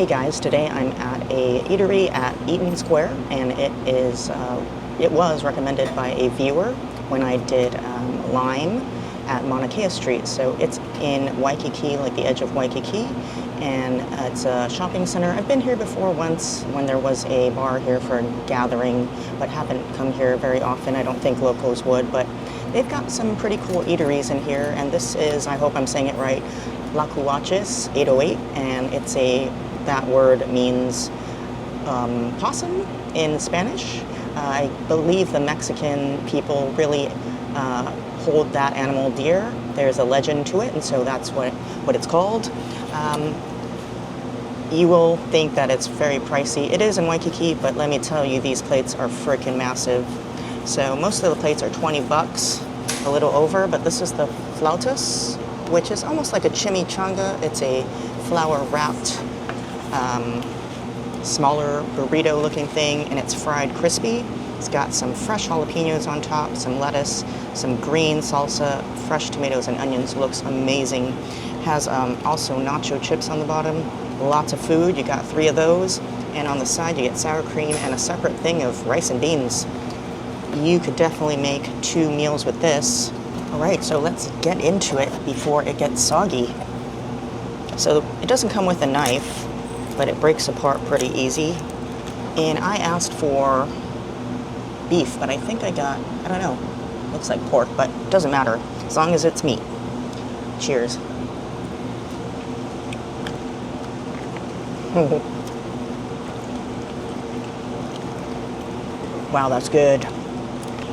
Hey guys, today I'm at a eatery at Eaton Square, and it was recommended by a viewer when I did Lime at Mauna Kea Street. So it's in Waikiki, like the edge of Waikiki, and it's a shopping center. I've been here before once when there was a bar here for a gathering, but haven't come here very often. I don't think locals would, but they've got some pretty cool eateries in here, and this is, I hope I'm saying it right, Tlacuaches 808, and that word means possum in Spanish. I believe the Mexican people really hold that animal dear. There's a legend to it, and so that's what it's called. You will think that it's very pricey. It is in Waikiki, but let me tell you, these plates are freaking massive. So most of the plates are 20 bucks, a little over, but this is the flautas, which is almost like a chimichanga. It's a flour-wrapped, smaller burrito-looking thing, and it's fried crispy. It's got some fresh jalapenos on top, some lettuce, some green salsa, fresh tomatoes and onions. Looks amazing. Has also nacho chips on the bottom. Lots of food. You got 3 of those, and on the side you get sour cream and a separate thing of rice and beans. You could definitely make 2 meals with this. All right, so let's get into it before it gets soggy. So it doesn't come with a knife, but it breaks apart pretty easy. And I asked for beef, but I think I got, I don't know, looks like pork, but it doesn't matter as long as it's meat. Cheers. Wow, that's good.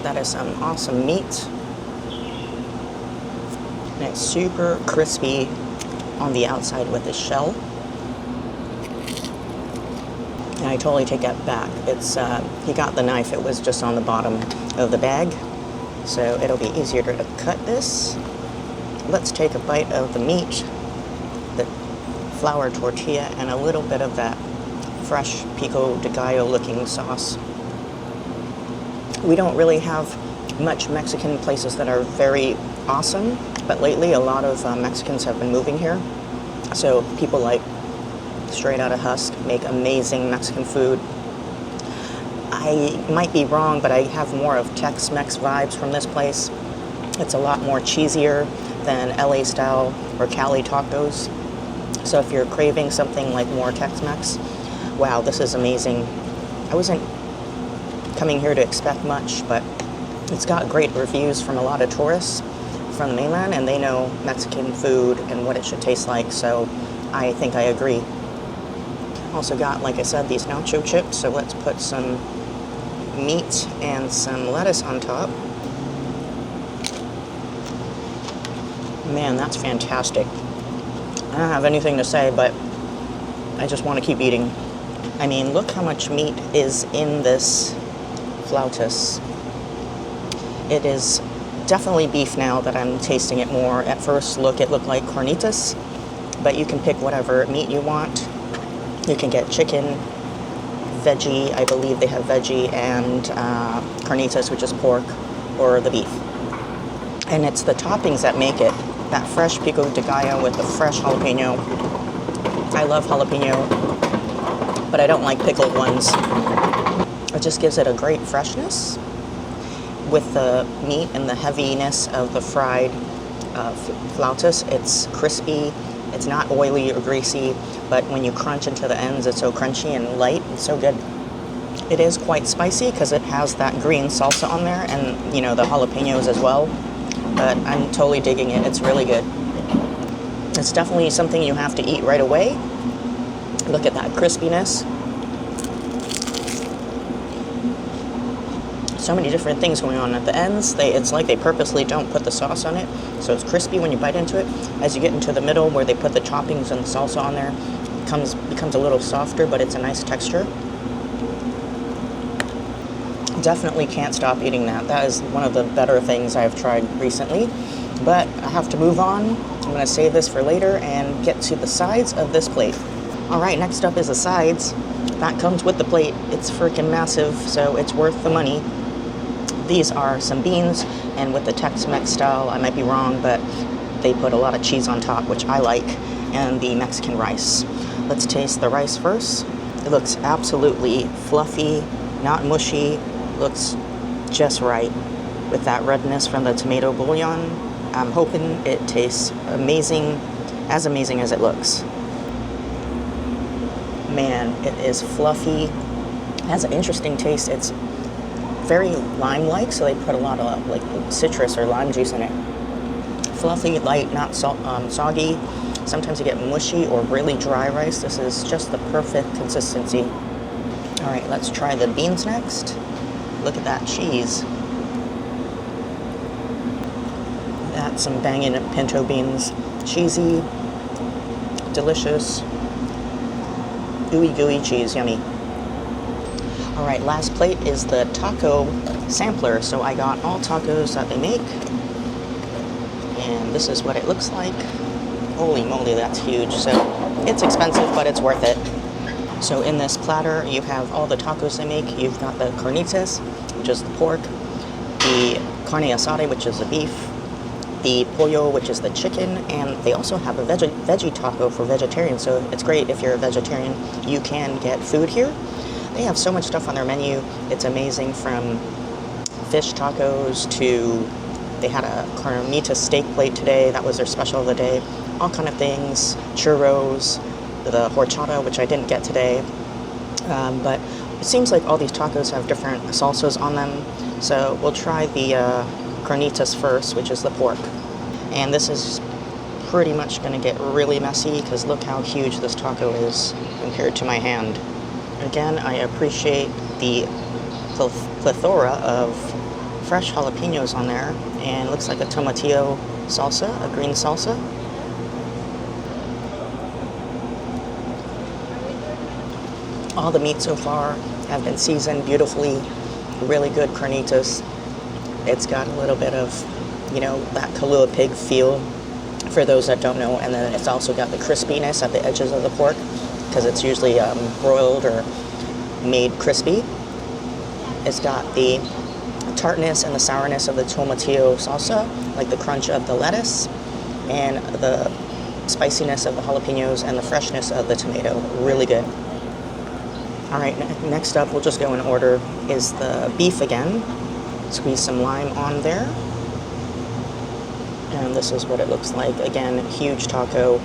That is some awesome meat. And it's super crispy on the outside with the shell. And I totally take that back. It's he got the knife, it was just on the bottom of the bag. So it'll be easier to cut this. Let's take a bite of the meat, the flour tortilla, and a little bit of that fresh pico de gallo looking sauce. We don't really have much Mexican places that are very awesome, but lately a lot of Mexicans have been moving here. So people like straight out of husk make amazing Mexican food. I might be wrong, but I have more of Tex-Mex vibes from this place. It's a lot more cheesier than LA style or Cali tacos. So if you're craving something like more Tex-Mex, wow, this is amazing. I wasn't coming here to expect much, but it's got great reviews from a lot of tourists from the mainland, and they know Mexican food and what it should taste like, so I think I agree. Also got, like I said, these nacho chips, so let's put some meat and some lettuce on top. Man, that's fantastic. I don't have anything to say, but I just want to keep eating. I mean, look how much meat is in this flautas. It is definitely beef now that I'm tasting it more. At first look, it looked like carnitas, but you can pick whatever meat you want. You can get chicken, veggie, I believe they have veggie, and carnitas, which is pork, or the beef. And it's the toppings that make it. That fresh pico de gallo with the fresh jalapeno. I love jalapeno, but I don't like pickled ones. It just gives it a great freshness with the meat and the heaviness of the fried flautas. It's crispy, it's not oily or greasy, but when you crunch into the ends, it's so crunchy and light. It's so good. It is quite spicy because it has that green salsa on there and, you know, the jalapenos as well, but I'm totally digging it. It's really good. It's definitely something you have to eat right away. Look at that crispiness. So many different things going on at the ends. It's like they purposely don't put the sauce on it, so it's crispy when you bite into it. As you get into the middle where they put the toppings and the salsa on there, it becomes a little softer, but it's a nice texture. Definitely can't stop eating that. That is one of the better things I've tried recently, but I have to move on. I'm gonna save this for later and get to the sides of this plate. All right, next up is the sides. That comes with the plate. It's freaking massive, so it's worth the money. These are some beans, and with the Tex-Mex style, I might be wrong, but they put a lot of cheese on top, which I like. and the Mexican rice. Let's taste the rice first. It looks absolutely fluffy, not mushy, looks just right with that redness from the tomato bouillon. I'm hoping it tastes amazing as it looks. Man, it is fluffy, has an interesting taste. It's very lime-like, so they put a lot of like citrus or lime juice in it. Fluffy, light, not soggy. Sometimes you get mushy or really dry rice. This is just the perfect consistency. All right, let's try the beans next. Look at that cheese. That's some banging pinto beans. Cheesy, delicious, ooey gooey cheese, yummy. All right, last plate is the taco sampler. So I got all tacos that they make, and this is what it looks like. Holy moly, that's huge. So it's expensive, but it's worth it. So in this platter, you have all the tacos they make. You've got the carnitas, which is the pork, the carne asada, which is the beef, the pollo, which is the chicken, and they also have a veggie taco for vegetarians. So it's great if you're a vegetarian, you can get food here. They have so much stuff on their menu. It's amazing, from fish tacos to, they had a carnita steak plate today. That was their special of the day. All kind of things, churros, the horchata, which I didn't get today. But it seems like all these tacos have different salsas on them. So we'll try the carnitas first, which is the pork. And this is pretty much going to get really messy because look how huge this taco is compared to my hand. Again, I appreciate the plethora of fresh jalapenos on there, and it looks like a tomatillo salsa, a green salsa. All the meat so far have been seasoned beautifully, really good carnitas. It's got a little bit of, you know, that Kahlua pig feel for those that don't know, and then it's also got the crispiness at the edges of the pork because it's usually broiled or made crispy. It's got the tartness and the sourness of the tomatillo salsa, like the crunch of the lettuce, and the spiciness of the jalapenos and the freshness of the tomato. Really good. All right, next up, we'll just go in order, is the beef again. Squeeze some lime on there. And this is what it looks like. Again, huge taco.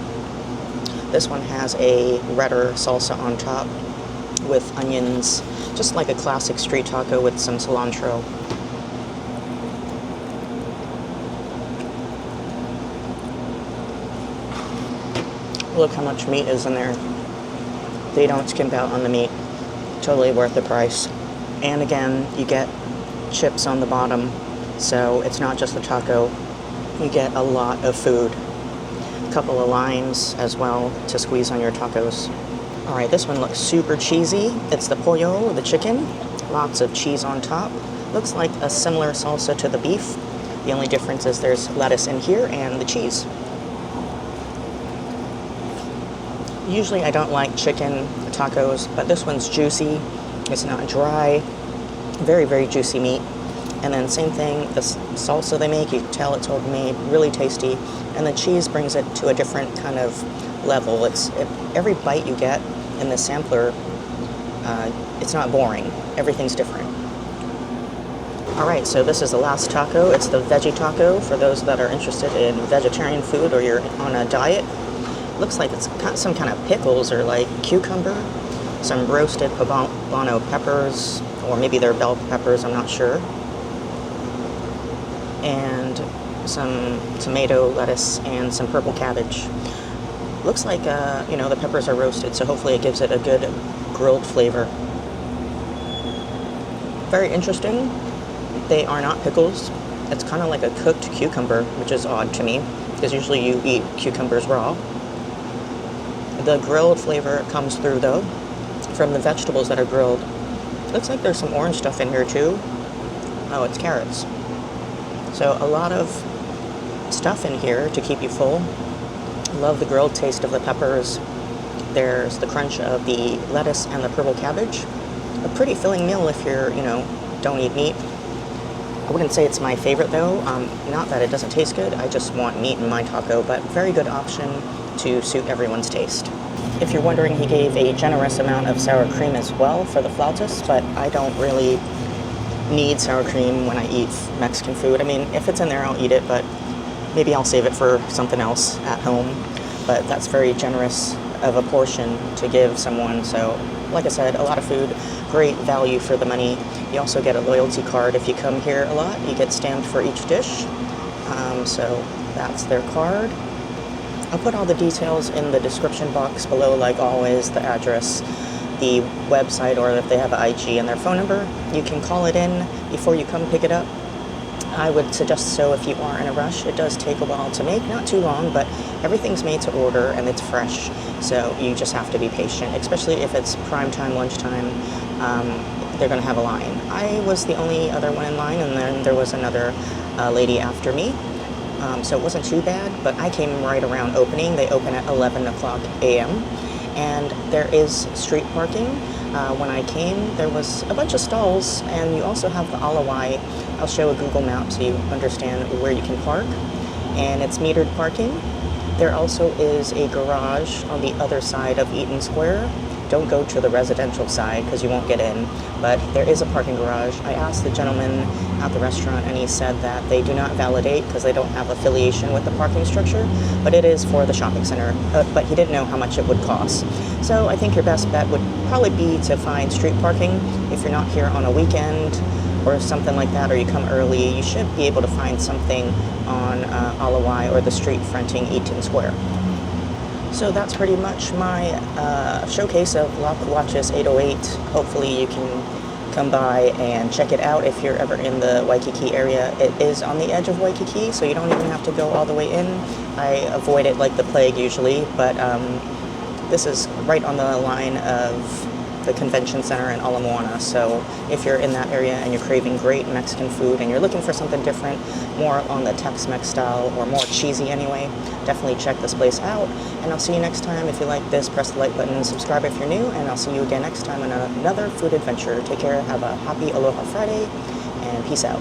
This one has a redder salsa on top with onions, just like a classic street taco with some cilantro. Look how much meat is in there. They don't skimp out on the meat. Totally worth the price. And again, you get chips on the bottom, so it's not just the taco. You get a lot of food. A couple of limes as well to squeeze on your tacos. All right, this one looks super cheesy. It's the pollo, the chicken. Lots of cheese on top. Looks like a similar salsa to the beef. The only difference is there's lettuce in here and the cheese. Usually I don't like chicken tacos, but this one's juicy. It's not dry. Very, very juicy meat. And then same thing, the salsa they make, you can tell it's homemade, really tasty. And the cheese brings it to a different kind of level. Every bite you get in the sampler, it's not boring. Everything's different. All right, so this is the last taco. It's the veggie taco for those that are interested in vegetarian food or you're on a diet. Looks like it's got some kind of pickles or like cucumber, some roasted poblano peppers, or maybe they're bell peppers, I'm not sure. And some tomato, lettuce, and some purple cabbage. Looks like, the peppers are roasted, so hopefully it gives it a good grilled flavor. Very interesting. They are not pickles. It's kind of like a cooked cucumber, which is odd to me, because usually you eat cucumbers raw. The grilled flavor comes through, though, from the vegetables that are grilled. Looks like there's some orange stuff in here, too. Oh, it's carrots. So a lot of stuff in here to keep you full. Love the grilled taste of the peppers. There's the crunch of the lettuce and the purple cabbage. A pretty filling meal if you're, don't eat meat. I wouldn't say it's my favorite, though. Not that it doesn't taste good. I just want meat in my taco, but very good option to suit everyone's taste. If you're wondering, he gave a generous amount of sour cream as well for the flautas, but I don't really need sour cream when I eat Mexican food. I mean, if it's in there, I'll eat it, but maybe I'll save it for something else at home. But that's very generous of a portion to give someone. So, like I said, a lot of food, great value for the money. You also get a loyalty card if you come here a lot. You get stamped for each dish. So that's their card. I'll put all the details in the description box below, like always, the address, the website, or if they have an IG and their phone number. You can call it in before you come pick it up. I would suggest so if you are in a rush. It does take a while to make, not too long, but everything's made to order and it's fresh. So you just have to be patient, especially if it's prime time, lunchtime. They're going to have a line. I was the only other one in line, and then there was another lady after me. So it wasn't too bad, but I came right around opening. They open at 11 o'clock a.m. and there is street parking. When I came, there was a bunch of stalls, and you also have the alawai. I'll show a Google map so you understand where you can park, and it's metered parking. There also is a garage on the other side of Eaton Square. Don't go to the residential side because you won't get in, but there is a parking garage. I asked the gentleman at the restaurant, and he said that they do not validate because they don't have affiliation with the parking structure, but it is for the shopping center. But he didn't know how much it would cost. So I think your best bet would probably be to find street parking. If you're not here on a weekend or something like that, or you come early, you should be able to find something on Alawai or the street fronting Eaton Square. So that's pretty much my showcase of Tlacuaches 808. Hopefully you can come by and check it out if you're ever in the Waikiki area. It is on the edge of Waikiki, so you don't even have to go all the way in. I avoid it like the plague usually, but this is right on the line of the convention center in Ala Moana. So if you're in that area and you're craving great Mexican food and you're looking for something different, more on the Tex-Mex style or more cheesy anyway, definitely check this place out. And I'll see you next time. If you like this, press the like button and subscribe if you're new, and I'll see you again next time on another food adventure. Take care, have a happy Aloha Friday, and peace out.